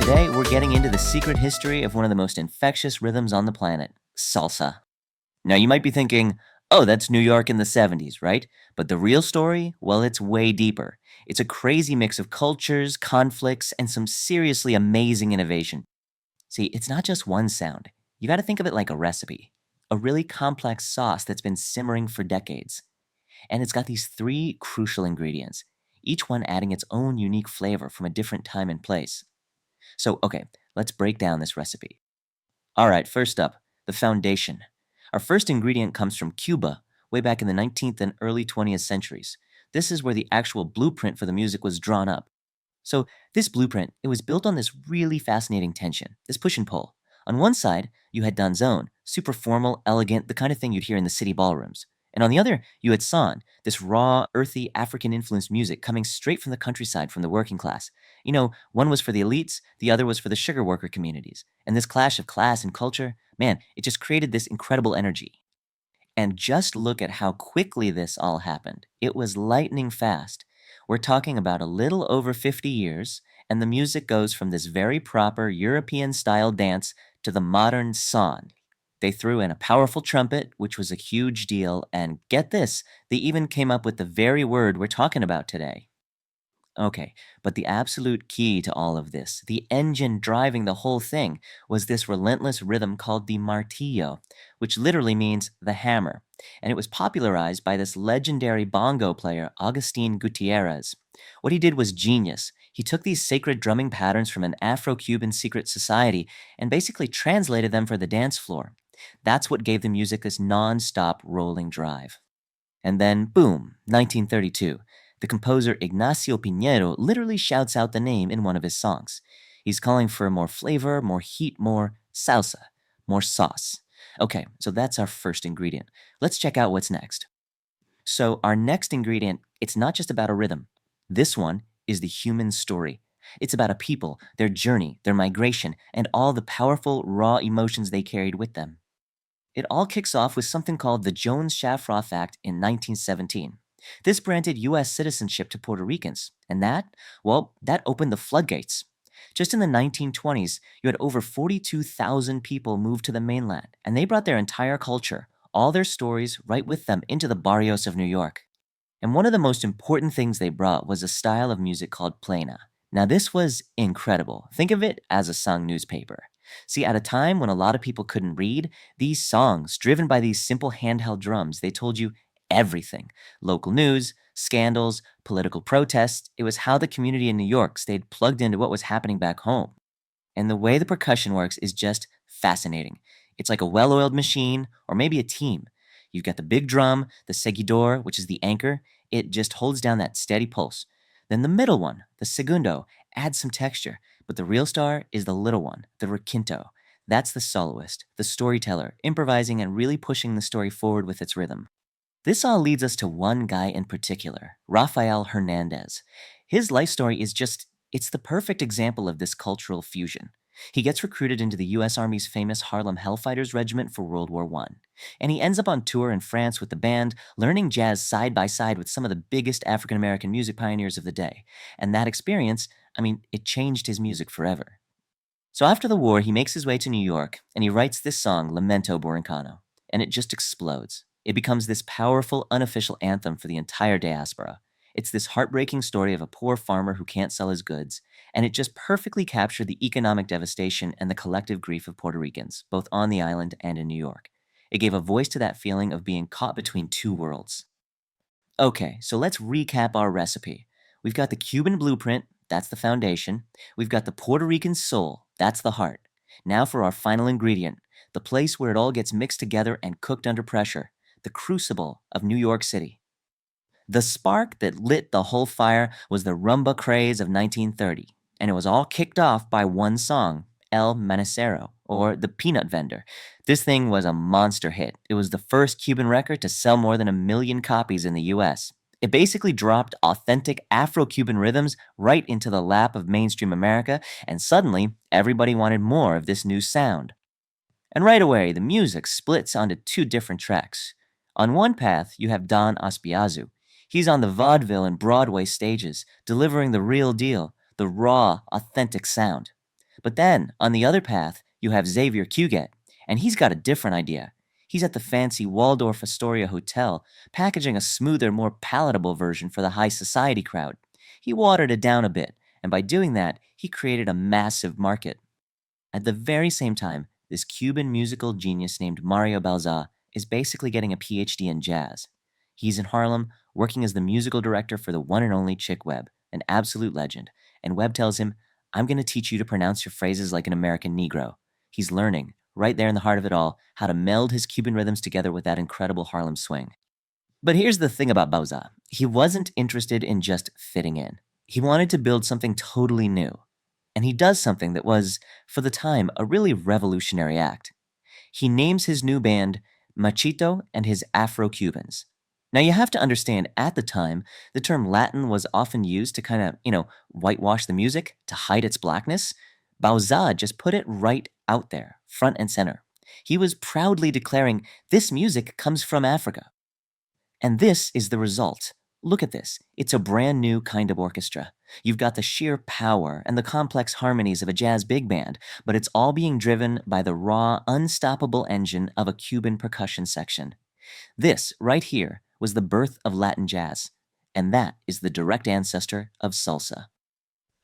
Today, we're getting into the secret history of one of the most infectious rhythms on the planet, salsa. Now, you might be thinking, oh, that's New York in the 70s, right? But the real story, well, it's way deeper. It's a crazy mix of cultures, conflicts, and some seriously amazing innovation. See, it's not just one sound. You gotta think of it like a recipe, a really complex sauce that's been simmering for decades. And it's got these three crucial ingredients, each one adding its own unique flavor from a different time and place. So, okay, let's break down this recipe. All right, first up, the foundation. Our first ingredient comes from Cuba, way back in the 19th and early 20th centuries. This is where the actual blueprint for the music was drawn up. So, this blueprint, it was built on this really fascinating tension, this push and pull. On one side, you had danzón, super formal, elegant, the kind of thing you'd hear in the city ballrooms. And on the other, you had son, this raw, earthy, African-influenced music coming straight from the countryside from the working class. One was for the elites, the other was for the sugar worker communities. And this clash of class and culture, man, it just created this incredible energy. And just look at how quickly this all happened. It was lightning fast. We're talking about a little over 50 years, and the music goes from this very proper European style dance to the modern son. They threw in a powerful trumpet, which was a huge deal, and get this, they even came up with the very word we're talking about today. Okay, but the absolute key to all of this, the engine driving the whole thing, was this relentless rhythm called the martillo, which literally means the hammer. And it was popularized by this legendary bongo player, Agustin Gutierrez. What he did was genius. He took these sacred drumming patterns from an Afro-Cuban secret society and basically translated them for the dance floor. That's what gave the music this non-stop rolling drive. And then, boom, 1932. The composer Ignacio Piñero literally shouts out the name in one of his songs. He's calling for more flavor, more heat, more salsa, more sauce. Okay, so that's our first ingredient. Let's check out what's next. So, our next ingredient, it's not just about a rhythm. This one is the human story. It's about a people, their journey, their migration, and all the powerful, raw emotions they carried with them. It all kicks off with something called the Jones-Shafroth Act in 1917. This granted U.S. citizenship to Puerto Ricans, and that opened the floodgates. Just in the 1920s, you had over 42,000 people move to the mainland, and they brought their entire culture, all their stories, right with them into the barrios of New York. And one of the most important things they brought was a style of music called plena. Now, this was incredible. Think of it as a sung newspaper. See, at a time when a lot of people couldn't read, these songs, driven by these simple handheld drums, they told you everything. Local news, scandals, political protests. It was how the community in New York stayed plugged into what was happening back home. And the way the percussion works is just fascinating. It's like a well-oiled machine, or maybe a team. You've got the big drum, the seguidor, which is the anchor. It just holds down that steady pulse. Then the middle one, the segundo, adds some texture. But the real star is the little one, the requinto. That's the soloist, the storyteller, improvising and really pushing the story forward with its rhythm. This all leads us to one guy in particular, Rafael Hernandez. His life story it's the perfect example of this cultural fusion. He gets recruited into the US Army's famous Harlem Hellfighters Regiment for World War I. And he ends up on tour in France with the band, learning jazz side by side with some of the biggest African American music pioneers of the day. And that experience, it changed his music forever. So after the war, he makes his way to New York, and he writes this song, Lamento Borincano, and it just explodes. It becomes this powerful, unofficial anthem for the entire diaspora. It's this heartbreaking story of a poor farmer who can't sell his goods, and it just perfectly captured the economic devastation and the collective grief of Puerto Ricans, both on the island and in New York. It gave a voice to that feeling of being caught between two worlds. Okay, so let's recap our recipe. We've got the Cuban blueprint, that's the foundation. We've got the Puerto Rican soul, that's the heart. Now for our final ingredient, the place where it all gets mixed together and cooked under pressure, the crucible of New York City. The spark that lit the whole fire was the rumba craze of 1930, and it was all kicked off by one song, El Manicero, or The Peanut Vendor. This thing was a monster hit. It was the first Cuban record to sell more than 1 million copies in the US. It basically dropped authentic Afro-Cuban rhythms right into the lap of mainstream America, and suddenly, everybody wanted more of this new sound. And right away, the music splits onto two different tracks. On one path, you have Don Aspiazu. He's on the vaudeville and Broadway stages, delivering the real deal, the raw, authentic sound. But then, on the other path, you have Xavier Cugat, and he's got a different idea. He's at the fancy Waldorf Astoria Hotel, packaging a smoother, more palatable version for the high society crowd. He watered it down a bit, and by doing that, he created a massive market. At the very same time, this Cuban musical genius named Mario Balza is basically getting a PhD in jazz. He's in Harlem, working as the musical director for the one and only Chick Webb, an absolute legend, and Webb tells him, I'm going to teach you to pronounce your phrases like an American Negro. He's learning, right there in the heart of it all, how to meld his Cuban rhythms together with that incredible Harlem swing. But here's the thing about Bauza. He wasn't interested in just fitting in. He wanted to build something totally new. And he does something that was, for the time, a really revolutionary act. He names his new band Machito and his Afro-Cubans. Now you have to understand, at the time, the term Latin was often used to kind of, whitewash the music, to hide its blackness. Bauza just put it right out there, front and center. He was proudly declaring, this music comes from Africa. And this is the result. Look at this. It's a brand new kind of orchestra. You've got the sheer power and the complex harmonies of a jazz big band, but it's all being driven by the raw, unstoppable engine of a Cuban percussion section. This, right here, was the birth of Latin jazz, and that is the direct ancestor of salsa.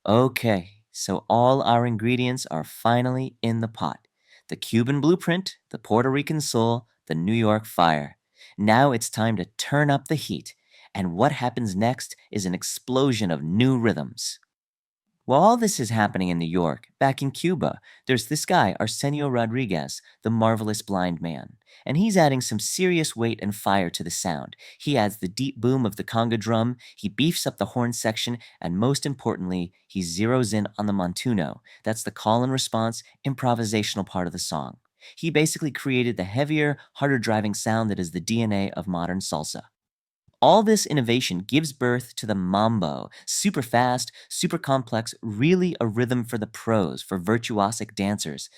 Okay, so all our ingredients are finally in the pot. The Cuban blueprint, the Puerto Rican soul, the New York fire. Now it's time to turn up the heat, and what happens next is an explosion of new rhythms. While all this is happening in New York, back in Cuba, there's this guy, Arsenio Rodriguez, the marvelous blind man. And he's adding some serious weight and fire to the sound. He adds the deep boom of the conga drum, he beefs up the horn section, and most importantly, he zeroes in on the montuno. That's the call and response, improvisational part of the song. He basically created the heavier, harder driving sound that is the DNA of modern salsa. All this innovation gives birth to the mambo, super fast, super complex, really a rhythm for the pros, for virtuosic dancers.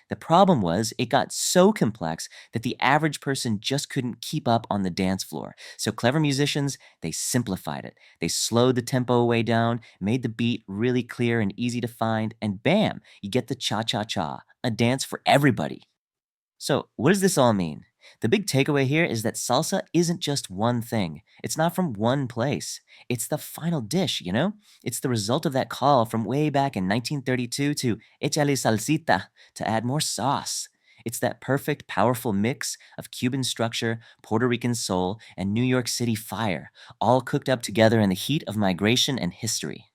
The problem was it got so complex that the average person just couldn't keep up on the dance floor. So clever musicians, they simplified it. They slowed the tempo way down, made the beat really clear and easy to find, and bam, you get the cha-cha-cha, a dance for everybody. So, what does this all mean? The big takeaway here is that salsa isn't just one thing. It's not from one place. It's the final dish, It's the result of that call from way back in 1932 to échale salsita, to add more sauce. It's that perfect, powerful mix of Cuban structure, Puerto Rican soul, and New York City fire, all cooked up together in the heat of migration and history.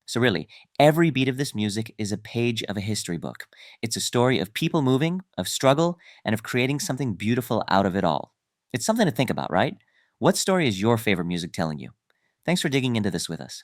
So really, every beat of this music is a page of a history book. It's a story of people moving, of struggle, and of creating something beautiful out of it all. It's something to think about, right? What story is your favorite music telling you? Thanks for digging into this with us.